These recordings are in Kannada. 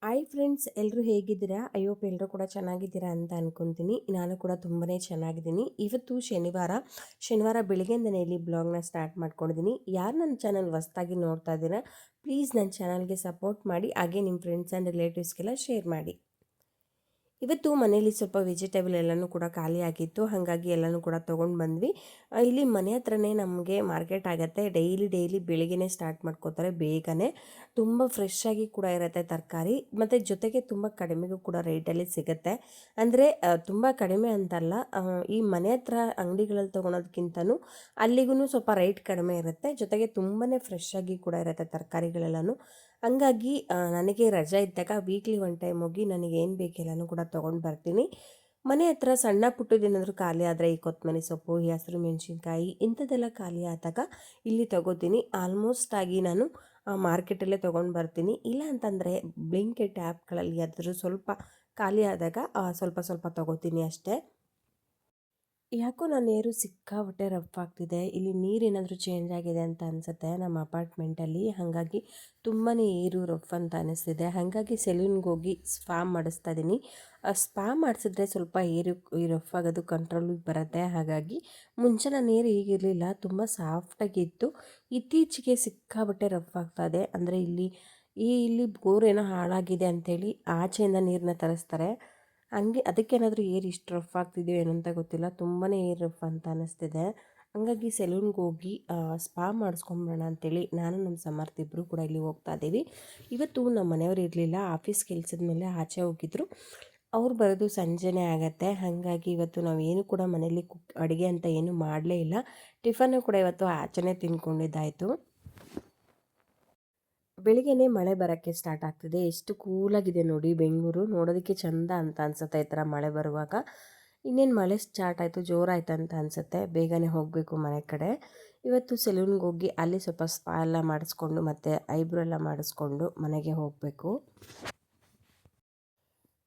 ಹಾಯ್ ಫ್ರೆಂಡ್ಸ್, ಎಲ್ಲರೂ ಹೇಗಿದ್ದೀರಾ? ಐ ಹೋಪ್ ಎಲ್ಲರೂ ಕೂಡ ಚೆನ್ನಾಗಿದ್ದೀರಾ ಅಂತ ಅನ್ಕೊತೀನಿ. ನಾನು ಕೂಡ ತುಂಬಾ ಚೆನ್ನಾಗಿದ್ದೀನಿ. ಇವತ್ತು ಶನಿವಾರ ಬೆಳಗ್ಗೆಯಿಂದನೇ ಇಲ್ಲಿ ಬ್ಲಾಗ್ನ ಸ್ಟಾರ್ಟ್ ಮಾಡ್ಕೊಂಡಿದ್ದೀನಿ. ಯಾರು ನನ್ನ ಚಾನಲ್ ಹೊಸ್ದಾಗಿ ನೋಡ್ತಾ ಇದ್ದೀರಾ, ಪ್ಲೀಸ್ ನನ್ನ ಚಾನಲ್ಗೆ ಸಪೋರ್ಟ್ ಮಾಡಿ, ಹಾಗೆ ನಿಮ್ಮ ಫ್ರೆಂಡ್ಸ್ ಆ್ಯಂಡ್ ರಿಲೇಟಿವ್ಸ್ಗೆಲ್ಲ ಶೇರ್ ಮಾಡಿ. ಇವತ್ತು ಮನೇಲಿ ಸ್ವಲ್ಪ ವೆಜಿಟೇಬಲ್ ಎಲ್ಲನೂ ಕೂಡ ಖಾಲಿ ಆಗಿತ್ತು, ಹಾಗಾಗಿ ಎಲ್ಲನೂ ಕೂಡ ತೊಗೊಂಡು ಬಂದ್ವಿ. ಇಲ್ಲಿ ಮನೆ ಹತ್ರನೇ ನಮಗೆ ಮಾರ್ಕೆಟ್ ಆಗುತ್ತೆ. ಡೈಲಿ ಬೆಳಿಗ್ಗೆನೇ ಸ್ಟಾರ್ಟ್ ಮಾಡ್ಕೋತಾರೆ ಬೇಗನೆ. ತುಂಬ ಫ್ರೆಶ್ ಆಗಿ ಕೂಡ ಇರುತ್ತೆ ತರಕಾರಿ, ಮತ್ತು ಜೊತೆಗೆ ತುಂಬ ಕಡಿಮೆಗೂ ಕೂಡ ರೇಟಲ್ಲಿ ಸಿಗುತ್ತೆ. ಅಂದರೆ ತುಂಬ ಕಡಿಮೆ ಅಂತಲ್ಲ, ಈ ಮನೆ ಹತ್ರ ಅಂಗಡಿಗಳಲ್ಲಿ ತೊಗೊಳೋದಕ್ಕಿಂತನೂ ಅಲ್ಲಿಗೂ ಸ್ವಲ್ಪ ರೇಟ್ ಕಡಿಮೆ ಇರುತ್ತೆ. ಜೊತೆಗೆ ತುಂಬಾ ಫ್ರೆಶ್ ಆಗಿ ಕೂಡ ಇರುತ್ತೆ ತರಕಾರಿಗಳೆಲ್ಲನೂ. ಹಂಗಾಗಿ ನನಗೆ ರಜೆ ಇದ್ದಾಗ ವೀಕ್ಲಿ ಒನ್ ಟೈಮ್ ಹೋಗಿ ನನಗೆ ಏನು ಬೇಕೆಲ್ಲನೂ ಕೂಡ ತೊಗೊಂಡು ಬರ್ತೀನಿ. ಮನೆ ಹತ್ರ ಸಣ್ಣ ಪುಟ್ಟದೇನಾದರೂ ಖಾಲಿ ಆದರೆ ಈ ಕೊತ್ತಂಬರಿ ಸೊಪ್ಪು, ಈ ಹಸಿರು ಮೆಣಸಿನ್ಕಾಯಿ ಇಂಥದ್ದೆಲ್ಲ ಖಾಲಿ ಆದಾಗ ಇಲ್ಲಿ ತೊಗೋತೀನಿ. ಆಲ್ಮೋಸ್ಟ್ ಆಗಿ ನಾನು ಮಾರ್ಕೆಟಲ್ಲೇ ತೊಗೊಂಡು ಬರ್ತೀನಿ. ಇಲ್ಲ ಅಂತಂದರೆ ಬ್ಲಿಂಕಿಟ್ ಆ್ಯಪ್ಗಳಲ್ಲಿ ಆದರೂ ಸ್ವಲ್ಪ ಖಾಲಿ ಆದಾಗ ಸ್ವಲ್ಪ ಸ್ವಲ್ಪ ತೊಗೋತೀನಿ ಅಷ್ಟೇ. ಯಾಕೋ ನನ್ನ ನೀರು ಸಿಕ್ಕಾಪಟ್ಟೆ ರಫ್ ಆಗ್ತಿದೆ. ಇಲ್ಲಿ ನೀರೇನಾದರೂ ಚೇಂಜ್ ಆಗಿದೆ ಅಂತ ಅನಿಸುತ್ತೆ ನಮ್ಮ ಅಪಾರ್ಟ್ಮೆಂಟಲ್ಲಿ. ಹಾಗಾಗಿ ತುಂಬಾ ನೀರು ರಫ್ ಅಂತ ಅನ್ನಿಸ್ತಿದೆ. ಹಾಗಾಗಿ ಸೆಲೂನ್ಗೆ ಹೋಗಿ ಸ್ಪಾ ಮಾಡಿಸ್ತಾ ಇದ್ದೀನಿ. ಸ್ಪಾ ಮಾಡಿಸಿದ್ರೆ ಸ್ವಲ್ಪ ಈ ರಫ್ ಆಗೋದು ಕಂಟ್ರೋಲಿಗೆ ಬರುತ್ತೆ. ಹಾಗಾಗಿ ಮುಂಚೆ ನನ್ನ ನೀರು ಹೀಗಿರಲಿಲ್ಲ, ತುಂಬ ಸಾಫ್ಟಾಗಿತ್ತು. ಇತ್ತೀಚೆಗೆ ಸಿಕ್ಕಾಪಟ್ಟೆ ರಫ್ ಆಗ್ತಾ ಇದೆ. ಅಂದರೆ ಇಲ್ಲಿ ಬೋರ್ ಏನೋ ಹಾಳಾಗಿದೆ ಅಂಥೇಳಿ ಆಚೆಯಿಂದ ನೀರನ್ನ ತರಿಸ್ತಾರೆ. ಹಂಗೆ ಅದಕ್ಕೇನಾದರೂ ಏರ್ ಇಷ್ಟು ರಫ್ ಆಗ್ತಿದೆಯೋ ಏನೋ ಅಂತ ಗೊತ್ತಿಲ್ಲ, ತುಂಬಾ ಏರ್ ರಫ್ ಅಂತ ಅನ್ನಿಸ್ತಿದೆ. ಹಂಗಾಗಿ ಸೆಲೂನ್ಗೆ ಹೋಗಿ ಸ್ಪಾ ಮಾಡಿಸ್ಕೊಂಬಿಡೋಣ ಅಂತೇಳಿ ನಾನು ನಮ್ಮ ಸಮರ್ಥ ಇಬ್ಬರು ಕೂಡ ಇಲ್ಲಿ ಹೋಗ್ತಾ ಇದ್ದೀವಿ. ಇವತ್ತು ನಮ್ಮ ಮನೆಯವರು ಇರಲಿಲ್ಲ, ಆಫೀಸ್ ಕೆಲಸದ ಮೇಲೆ ಆಚೆ ಹೋಗಿದ್ರು. ಅವ್ರು ಬರೋದು ಸಂಜೆನೇ ಆಗುತ್ತೆ. ಹಾಗಾಗಿ ಇವತ್ತು ನಾವೇನು ಕೂಡ ಮನೇಲಿ ಅಡುಗೆ ಅಂತ ಏನೂ ಮಾಡಲೇ ಇಲ್ಲ. ಟಿಫನ್ನು ಕೂಡ ಇವತ್ತು ಆಚೆನೇ ತಿನ್ಕೊಂಡಿದ್ದಾಯಿತು. ಬೆಳಿಗ್ಗೆನೇ ಮಳೆ ಬರೋಕ್ಕೆ ಸ್ಟಾರ್ಟ್ ಆಗ್ತಿದೆ. ಎಷ್ಟು ಕೂಲಾಗಿದೆ ನೋಡಿ ಬೆಂಗಳೂರು, ನೋಡೋದಕ್ಕೆ ಚೆಂದ ಅಂತ ಅನಿಸುತ್ತೆ ಈ ಥರ ಮಳೆ ಬರುವಾಗ. ಇನ್ನೇನು ಮಳೆ ಸ್ಟಾರ್ಟ್ ಆಯಿತು, ಜೋರಾಯಿತು ಅಂತ ಅನಿಸುತ್ತೆ. ಬೇಗನೆ ಹೋಗಬೇಕು ಮನೆ ಕಡೆ. ಇವತ್ತು ಸೆಲೂನ್ಗೆ ಹೋಗಿ ಅಲ್ಲಿ ಸ್ವಲ್ಪ ಸ್ಪಾ ಎಲ್ಲ ಮಾಡಿಸ್ಕೊಂಡು ಮತ್ತು ಐಬ್ರೋ ಎಲ್ಲ ಮಾಡಿಸ್ಕೊಂಡು ಮನೆಗೆ ಹೋಗಬೇಕು.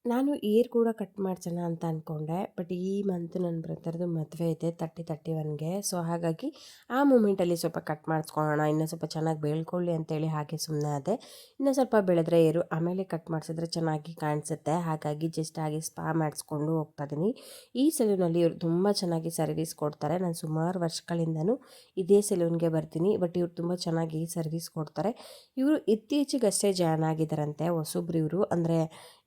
ನಾನು ಏರ್ ಕೂಡ ಕಟ್ ಮಾಡ್ಸೋಣ ಅಂತ ಅಂದ್ಕೊಂಡೆ, ಬಟ್ ಈ ಮಂತ್ ನನ್ನ ಬ್ರದರ್ದು ಮದುವೆ ಇದೆ 31ಗೆ. ಸೊ ಹಾಗಾಗಿ ಆ ಮೂಮೆಂಟಲ್ಲಿ ಸ್ವಲ್ಪ ಕಟ್ ಮಾಡಿಸ್ಕೊಳ್ಳೋಣ, ಇನ್ನೂ ಸ್ವಲ್ಪ ಚೆನ್ನಾಗಿ ಬೆಳ್ಕೊಳ್ಳಿ ಅಂತೇಳಿ ಹಾಗೆ ಸುಮ್ಮನೆ ಅದೇ. ಇನ್ನೂ ಸ್ವಲ್ಪ ಬೆಳೆದ್ರೆ ಏರು, ಆಮೇಲೆ ಕಟ್ ಮಾಡಿಸಿದ್ರೆ ಚೆನ್ನಾಗಿ ಕಾಣಿಸುತ್ತೆ. ಹಾಗಾಗಿ ಜಸ್ಟ್ ಹಾಗೆ ಸ್ಪಾ ಮಾಡಿಸ್ಕೊಂಡು ಹೋಗ್ತಾಯಿದ್ದೀನಿ. ಈ ಸೆಲೂನಲ್ಲಿ ಇವರು ತುಂಬ ಚೆನ್ನಾಗಿ ಸರ್ವಿಸ್ ಕೊಡ್ತಾರೆ. ನಾನು ಸುಮಾರು ವರ್ಷಗಳಿಂದನೂ ಇದೇ ಸೆಲೂನ್ಗೆ ಬರ್ತೀನಿ, ಬಟ್ ಇವ್ರು ತುಂಬ ಚೆನ್ನಾಗಿ ಸರ್ವಿಸ್ ಕೊಡ್ತಾರೆ. ಇವರು ಇತ್ತೀಚೆಗಷ್ಟೇ ಜಾಯ್ನ್ ಆಗಿದ್ದಾರಂತೆ, ಹೊಸಬ್ರು ಇವರು. ಅಂದರೆ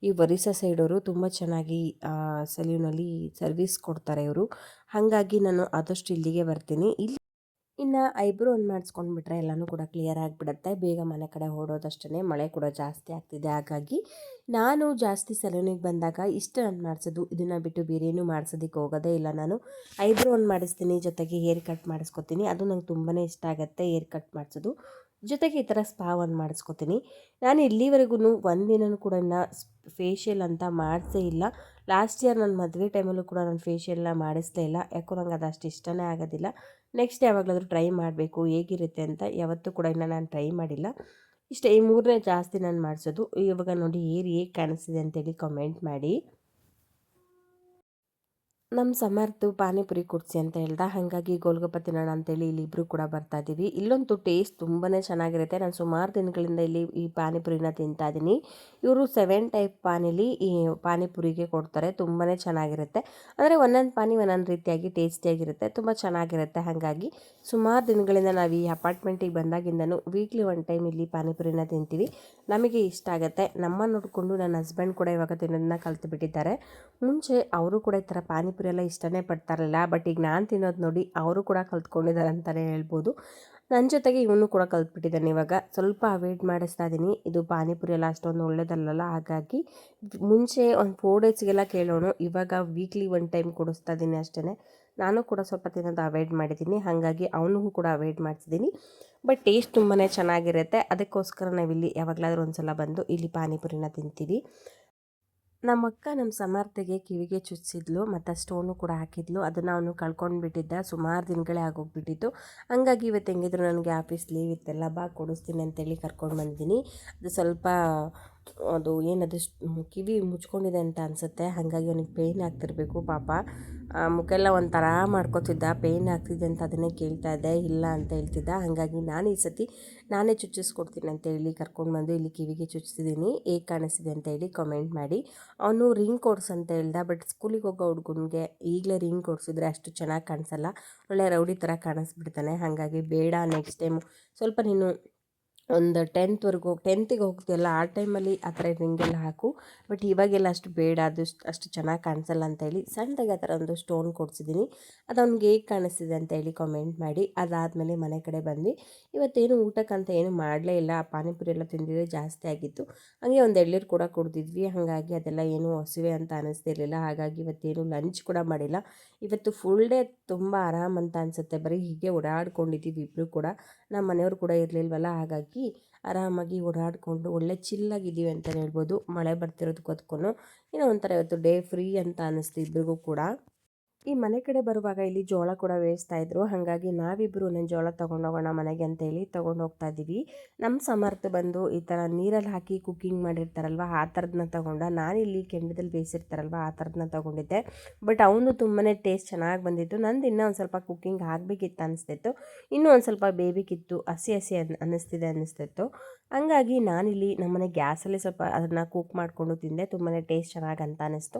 ಈ ಒರಿಸ್ಸಾ ಸೈಡವರು ತುಂಬ ಚೆನ್ನಾಗಿ ಸೆಲ್ಯೂನಲ್ಲಿ ಸರ್ವಿಸ್ ಕೊಡ್ತಾರೆ ಇವರು. ಹಾಗಾಗಿ ನಾನು ಆದಷ್ಟು ಇಲ್ಲಿಗೆ ಬರ್ತೀನಿ. ಇನ್ನು ಐಬ್ರೋ ಒಂದು ಮಾಡಿಸ್ಕೊಂಡ್ಬಿಟ್ರೆ ಎಲ್ಲನೂ ಕೂಡ ಕ್ಲಿಯರ್ ಆಗಿಬಿಡುತ್ತೆ. ಬೇಗ ಮನೆ ಕಡೆ ಹೊರಡೋದಷ್ಟೇ. ಮಳೆ ಕೂಡ ಜಾಸ್ತಿ ಆಗ್ತಿದೆ, ಹಾಗಾಗಿ ನಾನು ಜಾಸ್ತಿ ಸಲೂನಿಗೆ ಬಂದಾಗ ಇಷ್ಟು ನಾನು ಮಾಡಿಸೋದು, ಇದನ್ನು ಬಿಟ್ಟು ಬೇರೆ ಏನೂ ಮಾಡಿಸೋದಕ್ಕೆ ಹೋಗೋದೇ ಇಲ್ಲ. ನಾನು ಐಬ್ರೋ ಒಂದು ಮಾಡಿಸ್ತೀನಿ, ಜೊತೆಗೆ ಹೇರ್ ಕಟ್ ಮಾಡಿಸ್ಕೊತೀನಿ. ಅದು ನಂಗೆ ತುಂಬಾ ಇಷ್ಟ ಆಗುತ್ತೆ ಹೇರ್ ಕಟ್ ಮಾಡಿಸೋದು. ಜೊತೆಗೆ ಈ ಥರ ಸ್ಪಾ ಒಂದು ಮಾಡಿಸ್ಕೊತೀನಿ. ನಾನು ಇಲ್ಲಿವರೆಗೂ ಒಂದಿನನೂ ಕೂಡ ಫೇಶಿಯಲ್ ಅಂತ ಮಾಡಿಸೇ ಇಲ್ಲ. ಲಾಸ್ಟ್ ಇಯರ್ ನನ್ನ ಮದುವೆ ಟೈಮಲ್ಲೂ ಕೂಡ ನಾನು ಫೇಶಿಯಲ್ನ ಮಾಡಿಸಲೇ ಇಲ್ಲ. ಯಾಕೋ ನಂಗೆ ಅದು ಅಷ್ಟು ಇಷ್ಟನೇ ಆಗೋದಿಲ್ಲ. ನೆಕ್ಸ್ಟ್ ಯಾವಾಗಲಾದರೂ ಟ್ರೈ ಮಾಡಬೇಕು ಹೇಗಿರುತ್ತೆ ಅಂತ. ಯಾವತ್ತೂ ಕೂಡ ಇನ್ನೂ ನಾನು ಟ್ರೈ ಮಾಡಿಲ್ಲ. ಇಷ್ಟೇ, ಈ ಮೂರನೇ ಜಾಸ್ತಿ ನಾನು ಮಾಡಿಸೋದು. ಇವಾಗ ನೋಡಿ ಹೇಗೆ ಕಾಣಿಸ್ತಿದೆ ಅಂತೇಳಿ ಕಮೆಂಟ್ ಮಾಡಿ. ನಮ್ಮ ಸಮರ್ಥ ಪಾನಿಪುರಿ ಕೊಡಿಸಿ ಅಂತ ಹೇಳ್ದ, ಹಾಗಾಗಿ ಗೋಲ್ಗಪ್ಪ ತಿನ್ನೋಣ ಅಂತೇಳಿ ಇಲ್ಲಿ ಇಬ್ಬರು ಕೂಡ ಬರ್ತಾಯಿದ್ದೀವಿ. ಇಲ್ಲಂತೂ ಟೇಸ್ಟ್ ತುಂಬಾ ಚೆನ್ನಾಗಿರುತ್ತೆ. ನಾನು ಸುಮಾರು ದಿನಗಳಿಂದ ಇಲ್ಲಿ ಈ ಪಾನಿಪುರಿನ ತಿಂತಾಯಿದ್ದೀನಿ. ಇವರು 7 ಟೈಪ್ ಪಾನಿಲಿ ಈ ಪಾನಿಪುರಿಗೆ ಕೊಡ್ತಾರೆ, ತುಂಬಾ ಚೆನ್ನಾಗಿರುತ್ತೆ. ಅಂದರೆ ಒಂದೊಂದು ಪಾನಿ ಒಂದೊಂದು ರೀತಿಯಾಗಿ ಟೇಸ್ಟಿಯಾಗಿರುತ್ತೆ, ತುಂಬ ಚೆನ್ನಾಗಿರುತ್ತೆ. ಹಾಗಾಗಿ ಸುಮಾರು ದಿನಗಳಿಂದ ನಾವು ಈ ಅಪಾರ್ಟ್ಮೆಂಟಿಗೆ ಬಂದಾಗಿಂದನೂ ವೀಕ್ಲಿ ಒನ್ ಟೈಮ್ ಇಲ್ಲಿ ಪಾನಿಪುರಿನ ತಿಂತೀವಿ. ನಮಗೆ ಇಷ್ಟ ಆಗುತ್ತೆ. ನಮ್ಮ ನೋಡಿಕೊಂಡು ನನ್ನ ಹಸ್ಬೆಂಡ್ ಕೂಡ ಇವಾಗ ತಿನ್ನೋದನ್ನ ಕಲ್ತು ಮುಂಚೆ ಅವರು ಕೂಡ ಈ ಥರ ಪಾನಿಪುರಿ ಎಲ್ಲ ಇಷ್ಟನೇ ಪಡ್ತಾರಲ್ಲ, ಬಟ್ ಈಗ ನಾನು ತಿನ್ನೋದು ನೋಡಿ ಅವರು ಕೂಡ ಕಲ್ತ್ಕೊಂಡಿದ್ದಾರೆ ಅಂತಲೇ ಹೇಳ್ಬೋದು. ನನ್ನ ಜೊತೆಗೆ ಇವನು ಕೂಡ ಕಲ್ತ್ಬಿಟ್ಟಿದ್ದಾನೆ. ಇವಾಗ ಸ್ವಲ್ಪ ಅವಾಯ್ಡ್ ಮಾಡಿಸ್ತಾ ಇದ್ದೀನಿ. ಇದು ಪಾನಿಪುರಿ ಎಲ್ಲ ಅಷ್ಟೊಂದು ಒಳ್ಳೇದಲ್ಲ, ಹಾಗಾಗಿ ಮುಂಚೆ ಒಂದು 4 ಡೇಸ್ಗೆಲ್ಲ ಕೇಳೋಣ, ಇವಾಗ ವೀಕ್ಲಿ ಒನ್ ಟೈಮ್ ಕೊಡಿಸ್ತಾ ಇದ್ದೀನಿ ಅಷ್ಟೇ. ನಾನು ಕೂಡ ಸ್ವಲ್ಪ ತಿನ್ನೋದು ಅವಾಯ್ಡ್ ಮಾಡಿದ್ದೀನಿ, ಹಾಗಾಗಿ ಅವನಿಗೂ ಕೂಡ ಅವಾಯ್ಡ್ ಮಾಡಿಸಿದ್ದೀನಿ. ಬಟ್ ಟೇಸ್ಟ್ ತುಂಬಾ ಚೆನ್ನಾಗಿರುತ್ತೆ. ಅದಕ್ಕೋಸ್ಕರ ನಾವಿಲ್ಲಿ ಯಾವಾಗಲಾದ್ರೂ ಒಂದು ಸಲ ಬಂದು ಇಲ್ಲಿ ಪಾನಿಪುರಿನ ತಿಂತೀವಿ. ನಮ್ಮಕ್ಕ ನಮ್ಮ ಸಮರ್ಥೆಗೆ ಕಿವಿಗೆ ಚುಚ್ಚಿದ್ಲು, ಮತ್ತು ಸ್ಟೋನು ಕೂಡ ಹಾಕಿದ್ಲು. ಅದನ್ನು ಅವನು ಕಳ್ಕೊಂಡ್ಬಿಟ್ಟಿದ್ದ, ಸುಮಾರು ದಿನಗಳೇ ಆಗೋಗ್ಬಿಟ್ಟಿತ್ತು. ಹಂಗಾಗಿ ಇವತ್ತು ಹೆಂಗಿದ್ರು ನನಗೆ ಆಫೀಸ್ ಲೀವ್ ಇತ್ತೆಲ್ಲ, ಬಾ ಕೊಡಿಸ್ತೀನಿ ಅಂತೇಳಿ ಕರ್ಕೊಂಡು ಬಂದಿದ್ದೀನಿ. ಅದು ಸ್ವಲ್ಪ ಅದು ಏನದು ಕಿವಿ ಮುಚ್ಕೊಂಡಿದೆ ಅಂತ ಅನಿಸುತ್ತೆ. ಹಾಗಾಗಿ ಅವನಿಗೆ ಪೇಯ್ನ್ ಆಗ್ತಿರಬೇಕು ಪಾಪ. ಮುಖ ಎಲ್ಲ ಒಂಥರ ಮಾಡ್ಕೋತಿದ್ದ, ಪೇಯ್ನ್ ಆಗ್ತಿದೆ ಅಂತ ಅದನ್ನೇ ಕೇಳ್ತಾ ಇದ್ದೆ, ಇಲ್ಲ ಅಂತ ಹೇಳ್ತಿದ್ದ. ಹಾಗಾಗಿ ನಾನು ಈ ಸತಿ ನಾನೇ ಚುಚ್ಚಿಸ್ಕೊಡ್ತೀನಿ ಅಂತ ಹೇಳಿ ಕರ್ಕೊಂಡು ಬಂದು ಇಲ್ಲಿ ಕಿವಿಗೆ ಚುಚ್ಚಿಸಿದ್ದೀನಿ. ಹೇಗೆ ಕಾಣಿಸ್ತಿದೆ ಅಂತ ಹೇಳಿ ಕಮೆಂಟ್ ಮಾಡಿ. ಅವನು ರಿಂಗ್ ಕೊಡ್ಸು ಅಂತ ಹೇಳ್ದ, ಬಟ್ ಸ್ಕೂಲಿಗೆ ಹೋಗೋ ಹುಡುಗನಿಗೆ ಈಗಲೇ ರಿಂಗ್ ಕೊಡಿಸಿದ್ರೆ ಅಷ್ಟು ಚೆನ್ನಾಗಿ ಕಾಣಿಸಲ್ಲ, ಒಳ್ಳೆ ರೌಡಿ ಥರ ಕಾಣಿಸ್ಬಿಡ್ತಾನೆ. ಹಾಗಾಗಿ ಬೇಡ, ನೆಕ್ಸ್ಟ್ ಟೈಮು ಸ್ವಲ್ಪ ನೀನು ಒಂದು 10ಗೆ ಹೋಗ್ತೀಯಲ್ಲ ಆ ಟೈಮಲ್ಲಿ ಆ ಥರ ರಿಂಗೆಲ್ಲ ಹಾಕು, ಬಟ್ ಇವಾಗೆಲ್ಲ ಅಷ್ಟು ಬೇಡ, ಅದು ಅಷ್ಟು ಚೆನ್ನಾಗಿ ಕಾಣಿಸಲ್ಲ ಅಂತ ಹೇಳಿ ಸಣ್ಣದಾಗಿ ಆ ಥರ ಒಂದು ಸ್ಟೋನ್ ಕೊಡಿಸಿದ್ದೀನಿ. ಅದು ಅವ್ನಿಗೆ ಹೇಗೆ ಕಾಣಿಸ್ತಿದೆ ಅಂತ ಹೇಳಿ ಕಾಮೆಂಟ್ ಮಾಡಿ. ಅದಾದಮೇಲೆ ಮನೆ ಕಡೆ ಬಂದು ಇವತ್ತೇನು ಊಟಕ್ಕಂತ ಏನು ಮಾಡಲೇ ಇಲ್ಲ. ಪಾನಿಪುರಿ ಎಲ್ಲ ತಿಂದಿದ್ರೆ ಜಾಸ್ತಿ ಆಗಿತ್ತು, ಹಾಗೆ ಒಂದು ಎಳ್ನೀರು ಕೂಡ ಕುಡಿದಿದ್ವಿ. ಹಾಗಾಗಿ ಅದೆಲ್ಲ ಏನೂ ಹಸಿವೆ ಅಂತ ಅನ್ನಿಸ್ತಿರ್ಲಿಲ್ಲ. ಹಾಗಾಗಿ ಇವತ್ತೇನು ಲಂಚ್ ಕೂಡ ಮಾಡಿಲ್ಲ. ಇವತ್ತು ಫುಲ್ ಡೇ ತುಂಬ ಆರಾಮ್ ಅಂತ ಅನಿಸುತ್ತೆ, ಬರೀ ಹೀಗೆ ಓಡಾಡ್ಕೊಂಡಿದ್ದೀವಿ ಇಬ್ಬರು ಕೂಡ. ನಮ್ಮ ಮನೆಯವರು ಕೂಡ ಇರಲಿಲ್ವಲ್ಲ, ಹಾಗಾಗಿ ಆರಾಮಾಗಿ ಓಡಾಡಿಕೊಂಡು ಒಳ್ಳೆ ಚಿಲ್ಲಾಗಿದ್ದೀವಿ ಅಂತಲೇ ಹೇಳ್ಬೋದು. ಮಳೆ ಬರ್ತಿರೋದಕ್ಕೂ ಏನೋ ಒಂಥರ ಇವತ್ತು ಡೇ ಫ್ರೀ ಅಂತ ಅನ್ನಿಸ್ತು ಇಬ್ಬರಿಗೂ ಕೂಡ. ಈ ಮನೆ ಕಡೆ ಬರುವಾಗ ಇಲ್ಲಿ ಜೋಳ ಕೂಡ ಇದ್ರು, ಹಾಗಾಗಿ ನಾವಿಬ್ಬರು ಒಂದೊಂದು ಜೋಳ ತೊಗೊಂಡೋಗೋಣ ಮನೆಗೆ ಅಂತೇಳಿ ತೊಗೊಂಡು ಹೋಗ್ತಾ ಇದ್ದೀವಿ. ನಮ್ಮ ಸಮರ್ಥ ಬಂದು ಈ ಥರ ನೀರಲ್ಲಿ ಹಾಕಿ ಕುಕ್ಕಿಂಗ್ ಮಾಡಿರ್ತಾರಲ್ವ ಆ ಥರದನ್ನ ತೊಗೊಂಡ. ನಾನಿಲ್ಲಿ ಕೆಂಡದಲ್ಲಿ ಬೇಯಿಸಿರ್ತಾರಲ್ವ ಆ ಥರದನ್ನ ತೊಗೊಂಡಿದ್ದೆ. ಬಟ್ ಅವನು ತುಂಬಾ ಟೇಸ್ಟ್ ಚೆನ್ನಾಗಿ ಬಂದಿತ್ತು. ನಂದು ಇನ್ನೂ ಒಂದು ಸ್ವಲ್ಪ ಕುಕ್ಕಿಂಗ್ ಆಗಬೇಕಿತ್ತು ಅನಿಸ್ತಿತ್ತು, ಇನ್ನೂ ಒಂದು ಸ್ವಲ್ಪ ಬೇಯಬೇಕಿತ್ತು, ಹಸಿ ಹಸಿ ಅನ್ನಿಸ್ತಿತ್ತು. ಹಂಗಾಗಿ ನಾನಿಲ್ಲಿ ನಮ್ಮನೆ ಗ್ಯಾಸಲ್ಲಿ ಸ್ವಲ್ಪ ಅದನ್ನು ಕುಕ್ ಮಾಡಿಕೊಂಡು ತಿಂದೆ. ತುಂಬಾ ಟೇಸ್ಟ್ ಚೆನ್ನಾಗಿ ಅಂತ ಅನ್ನಿಸ್ತು.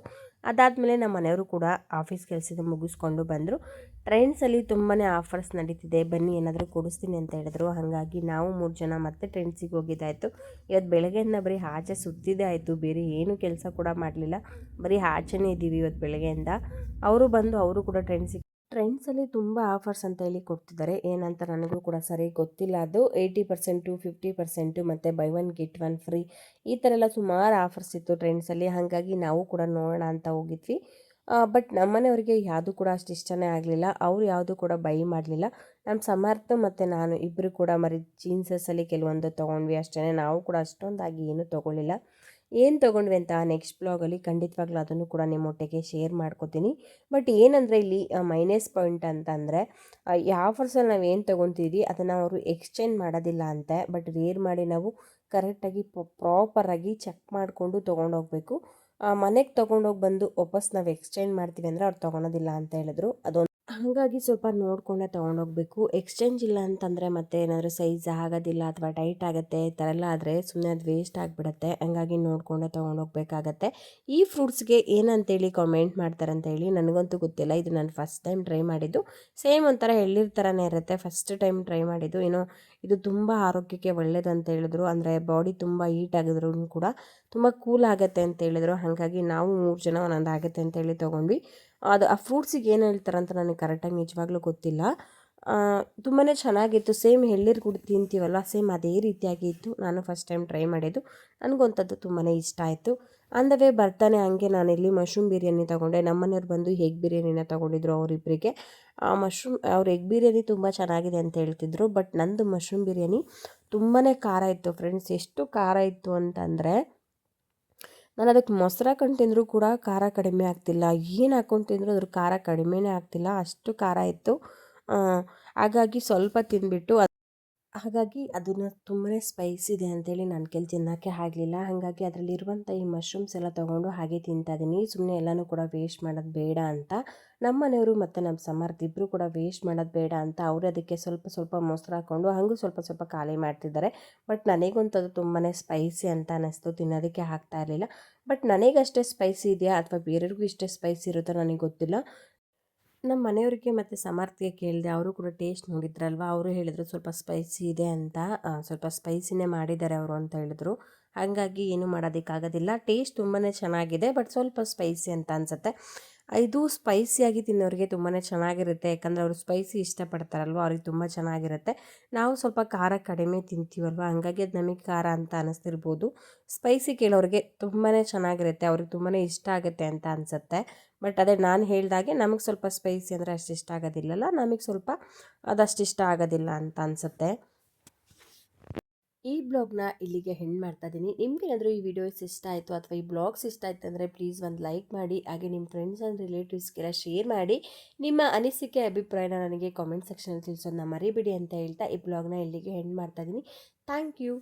ಅದಾದಮೇಲೆ ನಮ್ಮ ಮನೆಯವರು ಕೂಡ ಆಫೀಸ್ ಕೆಲಸದ ಮುಗಿಸ್ಕೊಂಡು ಬಂದರು. ಟ್ರೆಂಡ್ಸಲ್ಲಿ ತುಂಬಾ ಆಫರ್ಸ್ ನಡೀತಿದೆ, ಬನ್ನಿ ಏನಾದರೂ ಕೊಡಿಸ್ತೀನಿ ಅಂತ ಹೇಳಿದ್ರು. ಹಾಗಾಗಿ ನಾವು 3 ಜನ ಮತ್ತೆ ಟ್ರೆಂಡ್ಸಿಗೆ ಹೋಗಿದ್ದಾಯಿತು. ಇವತ್ತು ಬೆಳಗ್ಗೆಯಿಂದ ಬರೀ ಆಚೆ ಸುತ್ತಿದೆ ಆಯಿತು, ಬೇರೆ ಏನೂ ಕೆಲಸ ಕೂಡ ಮಾಡಲಿಲ್ಲ, ಬರೀ ಆಚೆನೇ ಇದ್ದೀವಿ ಇವತ್ತು ಬೆಳಗ್ಗೆಯಿಂದ. ಅವರು ಕೂಡ ಟ್ರೆಂಡ್ಸಲ್ಲಿ ತುಂಬ ಆಫರ್ಸ್ ಅಂತ ಹೇಳಿ ಕೊಡ್ತಿದ್ದಾರೆ, ಏನಂತ ನನಗೂ ಕೂಡ ಸರಿ ಗೊತ್ತಿಲ್ಲ. ಅದು 80%, 50% ಮತ್ತು by one get one free, ಈ ಥರ ಎಲ್ಲ ಸುಮಾರು ಆಫರ್ಸ್ ಇತ್ತು ಟ್ರೆಂಡ್ಸಲ್ಲಿ. ಹಾಗಾಗಿ ನಾವು ಕೂಡ ನೋಡೋಣ ಅಂತ ಹೋಗಿದ್ವಿ. ಬಟ್ ನಮ್ಮನೆಯವರಿಗೆ ಯಾವುದೂ ಕೂಡ ಅಷ್ಟು ಇಷ್ಟನೇ ಆಗಲಿಲ್ಲ, ಅವರು ಯಾವುದೂ ಕೂಡ ಬೈ ಮಾಡಲಿಲ್ಲ. ನಮ್ಮ ಸಮರ್ಥ ಮತ್ತು ನಾನು ಇಬ್ಬರು ಕೂಡ ಜೀನ್ಸಸ್ಸಲ್ಲಿ ಕೆಲವೊಂದು ತೊಗೊಂಡ್ವಿ ಅಷ್ಟೇ. ನಾವು ಕೂಡ ಅಷ್ಟೊಂದಾಗಿ ಏನೂ ತೊಗೊಳ್ಳಿಲ್ಲ. ಏನು ತೊಗೊಂಡ್ವಿ ಅಂತ ನೆಕ್ಸ್ಟ್ ಬ್ಲಾಗಲ್ಲಿ ಖಂಡಿತವಾಗ್ಲೂ ಅದನ್ನು ಕೂಡ ನಿಮ್ಮೊಟ್ಟಿಗೆ ಶೇರ್ ಮಾಡ್ಕೋತೀನಿ. ಬಟ್ ಏನಂದರೆ ಇಲ್ಲಿ ಮೈನಸ್ ಪಾಯಿಂಟ್ ಅಂತಂದರೆ, ಈ ಆಫರ್ಸಲ್ಲಿ ನಾವು ಏನು ತೊಗೊತೀವಿ ಅದನ್ನು ಅವರು ಎಕ್ಸ್ಚೇಂಜ್ ಮಾಡೋದಿಲ್ಲ ಅಂತೆ. ಬಟ್ ವೇರ್ ಮಾಡಿ ನಾವು ಕರೆಕ್ಟಾಗಿ ಪ್ರಾಪರಾಗಿ ಚೆಕ್ ಮಾಡಿಕೊಂಡು ತೊಗೊಂಡೋಗ್ಬೇಕು. ಮನೆಗೆ ತೊಗೊಂಡೋಗಿ ಬಂದು ವಾಪಸ್ ನಾವು ಎಕ್ಸ್ಚೇಂಜ್ ಮಾಡ್ತೀವಿ ಅಂದರೆ ಅವ್ರು ತೊಗೊಳೋದಿಲ್ಲ ಅಂತ ಹೇಳಿದ್ರು. ಹಾಗಾಗಿ ಸ್ವಲ್ಪ ನೋಡಿಕೊಂಡೇ ತೊಗೊಂಡೋಗ್ಬೇಕು. ಎಕ್ಸ್ಚೇಂಜ್ ಇಲ್ಲ ಅಂತಂದರೆ ಮತ್ತೆ ಏನಾದರೂ ಸೈಜ್ ಆಗೋದಿಲ್ಲ ಅಥವಾ ಟೈಟ್ ಆಗುತ್ತೆ, ಈ ಥರ ಎಲ್ಲ ಆದರೆ ಸುಮ್ಮನೆ ಅದು ವೇಸ್ಟ್ ಆಗಿಬಿಡುತ್ತೆ. ಹಂಗಾಗಿ ನೋಡಿಕೊಂಡೇ ತೊಗೊಂಡೋಗ್ಬೇಕಾಗತ್ತೆ. ಈ ಫ್ರೂಟ್ಸ್ಗೆ ಏನಂತೇಳಿ ಕಾಮೆಂಟ್ ಮಾಡ್ತಾರೆ ಅಂತ ಹೇಳಿ ನನಗಂತೂ ಗೊತ್ತಿಲ್ಲ. ಇದು ನಾನು ಫಸ್ಟ್ ಟೈಮ್ ಟ್ರೈ ಮಾಡಿದ್ದು. ಸೇಮ್ ಒಂಥರ ಎಳ್ನೀರು ಥರನೇ ಇರುತ್ತೆ. ಫಸ್ಟ್ ಟೈಮ್ ಟ್ರೈ ಮಾಡಿದ್ದು. ಏನೋ ಇದು ತುಂಬ ಆರೋಗ್ಯಕ್ಕೆ ಒಳ್ಳೆಯದು ಅಂತ ಹೇಳಿದ್ರು. ಅಂದರೆ ಬಾಡಿ ತುಂಬ ಹೀಟ್ ಆಗಿದ್ರು ಕೂಡ ತುಂಬ ಕೂಲ್ ಆಗುತ್ತೆ ಅಂತ ಹೇಳಿದ್ರು. ಹಾಗಾಗಿ ನಾವು 3 ಜನ ಒಂದೊಂದು ಆಗುತ್ತೆ ಅಂತೇಳಿ ತೊಗೊಂಡ್ವಿ. ಅದು ಆ ಫ್ರೂಟ್ಸಿಗೆ ಏನು ಹೇಳ್ತಾರಂತ ನನಗೆ ಕರೆಕ್ಟಾಗಿ ನಿಜವಾಗ್ಲೂ ಗೊತ್ತಿಲ್ಲ. ತುಂಬಾ ಚೆನ್ನಾಗಿತ್ತು. ಸೇಮ್ ಎಳ್ನೀರು ಕೂಡ ತಿಂತೀವಲ್ಲ, ಸೇಮ್ ಅದೇ ರೀತಿಯಾಗಿ ಇತ್ತು. ನಾನು ಫಸ್ಟ್ ಟೈಮ್ ಟ್ರೈ ಮಾಡಿದ್ದು, ನನಗಂಥದ್ದು ತುಂಬಾ ಇಷ್ಟ ಆಯಿತು. ಆನ್ ದ ವೇ ಬರ್ತಾನೆ ಹಂಗೆ ನಾನಿಲ್ಲಿ ಮಶ್ರೂಮ್ ಬಿರಿಯಾನಿ ತೊಗೊಂಡೆ. ನಮ್ಮನೆಯವ್ರು ಬಂದು ಎಗ್ ಬಿರಿಯಾನಿನ ತೊಗೊಂಡಿದ್ರು ಅವರಿಬ್ಬರಿಗೆ. ಅವ್ರು ಎಗ್ ಬಿರಿಯಾನಿ ತುಂಬ ಚೆನ್ನಾಗಿದೆ ಅಂತ ಹೇಳ್ತಿದ್ರು. ಬಟ್ ನಂದು ಮಶ್ರೂಮ್ ಬಿರಿಯಾನಿ ತುಂಬಾ ಖಾರ ಇತ್ತು ಫ್ರೆಂಡ್ಸ್. ಎಷ್ಟು ಖಾರ ಇತ್ತು ಅಂತಂದರೆ ನಾನು ಅದಕ್ಕೆ ಮೊಸರು ಹಾಕೊಂಡು ತಿಂದರೂ ಕೂಡ ಖಾರ ಕಡಿಮೆ ಆಗ್ತಿಲ್ಲ, ಏನು ಹಾಕ್ಕೊಂಡು ತಿಂದರೂ ಅದ್ರ ಖಾರ ಕಡಿಮೆನೇ ಆಗ್ತಿಲ್ಲ, ಅಷ್ಟು ಖಾರ ಇತ್ತು. ಹಾಗಾಗಿ ಸ್ವಲ್ಪ ತಿಂದುಬಿಟ್ಟು ಹಾಗಾಗಿ ಅದನ್ನು ತುಂಬಾ ಸ್ಪೈಸಿ ಇದೆ ಅಂತೇಳಿ ನನ್ನ ಕೈಲಿ ತಿನ್ನೋಕ್ಕೆ ಆಗಲಿಲ್ಲ. ಹಾಗಾಗಿ ಅದರಲ್ಲಿರುವಂಥ ಈ ಮಶ್ರೂಮ್ಸ್ ಎಲ್ಲ ತೊಗೊಂಡು ಹಾಗೆ ತಿಂತಾಯಿದ್ದೀನಿ. ಸುಮ್ಮನೆ ಎಲ್ಲನೂ ಕೂಡ ವೇಸ್ಟ್ ಮಾಡೋದು ಬೇಡ ಅಂತ. ನಮ್ಮ ಮನೆಯವರು ಮತ್ತು ನಮ್ಮ ಸಮರ್ಥ ಇಬ್ಬರು ಕೂಡ ವೇಸ್ಟ್ ಮಾಡೋದು ಬೇಡ ಅಂತ ಅವರು ಅದಕ್ಕೆ ಸ್ವಲ್ಪ ಸ್ವಲ್ಪ ಮೊಸರು ಹಾಕ್ಕೊಂಡು ಹಾಗೂ ಸ್ವಲ್ಪ ಸ್ವಲ್ಪ ಖಾಲಿ ಮಾಡ್ತಿದ್ದಾರೆ. ಬಟ್ ನನಗಂತೂ ಅದು ತುಂಬಾ ಸ್ಪೈಸಿ ಅಂತ ಅನ್ನಿಸ್ತು, ತಿನ್ನೋದಕ್ಕೆ ಆಗ್ತಾ ಇರಲಿಲ್ಲ. ಬಟ್ ನನಗಷ್ಟೇ ಸ್ಪೈಸಿ ಇದೆಯಾ ಅಥವಾ ಬೇರೆಯವ್ರಿಗೂ ಇಷ್ಟೇ ಸ್ಪೈಸಿ ಇರುತ್ತೋ ನನಗೆ ಗೊತ್ತಿಲ್ಲ. ನಮ್ಮ ಮನೆಯವರಿಗೆ ಮತ್ತು ಸಮರ್ಥ್ಗೆ ಕೇಳಿದೆ, ಅವರು ಕೂಡ ಟೇಸ್ಟ್ ನೋಡಿದ್ರಲ್ವ, ಅವರು ಹೇಳಿದರು ಸ್ವಲ್ಪ ಸ್ಪೈಸಿ ಇದೆ ಅಂತ. ಸ್ವಲ್ಪ ಸ್ಪೈಸಿನೇ ಮಾಡಿದ್ದಾರೆ ಅವರು ಅಂತ ಹೇಳಿದ್ರು. ಹಾಗಾಗಿ ಏನು ಮಾಡೋದಕ್ಕಾಗೋದಿಲ್ಲ. ಟೇಸ್ಟ್ ತುಂಬಾ ಚೆನ್ನಾಗಿದೆ, ಬಟ್ ಸ್ವಲ್ಪ ಸ್ಪೈಸಿ ಅಂತ ಅನಿಸುತ್ತೆ. ಇದು ಸ್ಪೈಸಿಯಾಗಿ ತಿನ್ನೋರಿಗೆ ತುಂಬಾ ಚೆನ್ನಾಗಿರುತ್ತೆ, ಯಾಕಂದರೆ ಅವರು ಸ್ಪೈಸಿ ಇಷ್ಟಪಡ್ತಾರಲ್ವ, ಅವ್ರಿಗೆ ತುಂಬ ಚೆನ್ನಾಗಿರುತ್ತೆ. ನಾವು ಸ್ವಲ್ಪ ಖಾರ ಕಡಿಮೆ ತಿಂತೀವಲ್ವ, ಹಂಗಾಗಿ ಅದು ನಮಗೆ ಖಾರ ಅಂತ ಅನ್ನಿಸ್ತಿರ್ಬೋದು. ಸ್ಪೈಸಿ ಕೇಳೋರಿಗೆ ತುಂಬಾ ಚೆನ್ನಾಗಿರುತ್ತೆ, ಅವ್ರಿಗೆ ತುಂಬಾ ಇಷ್ಟ ಆಗುತ್ತೆ ಅಂತ ಅನಿಸುತ್ತೆ. ಬಟ್ ಅದೇ ನಾನು ಹೇಳಿದಾಗೆ ನಮಗೆ ಸ್ವಲ್ಪ ಸ್ಪೈಸಿ ಅಂದರೆ ಅಷ್ಟು ಇಷ್ಟ ಆಗೋದಿಲ್ಲಲ್ಲ, ನಮಗೆ ಸ್ವಲ್ಪ ಅದಷ್ಟು ಇಷ್ಟ ಆಗೋದಿಲ್ಲ ಅಂತ ಅನಿಸುತ್ತೆ. ಈ ಬ್ಲಾಗ್ನ ಇಲ್ಲಿಗೆ ಹೆಣ್ಣು ಮಾಡ್ತಾ ಇದ್ದೀನಿ. ನಿಮ್ಗೇನಾದರೂ ಈ ವಿಡಿಯೋಸ್ ಇಷ್ಟ ಆಯಿತು ಅಥವಾ ಈ ಬ್ಲಾಗ್ಸ್ ಇಷ್ಟ ಆಯ್ತು ಅಂದರೆ ಪ್ಲೀಸ್ ಒಂದು ಲೈಕ್ ಮಾಡಿ, ಹಾಗೆ ನಿಮ್ಮ ಫ್ರೆಂಡ್ಸ್ ಆ್ಯಂಡ್ ರಿಲೇಟಿವ್ಸ್ಗೆಲ್ಲ ಶೇರ್ ಮಾಡಿ. ನಿಮ್ಮ ಅನಿಸಿಕೆ ಅಭಿಪ್ರಾಯನ ನನಗೆ ಕಾಮೆಂಟ್ ಸೆಕ್ಷನಲ್ಲಿ ತಿಳಿಸೋದನ್ನ ಮರಿಬೇಡಿ ಅಂತ ಹೇಳ್ತಾ ಈ ಬ್ಲಾಗ್ನ ಇಲ್ಲಿಗೆ ಹೆಣ್ಣು ಮಾಡ್ತಾ ಇದ್ದೀನಿ. Thank you.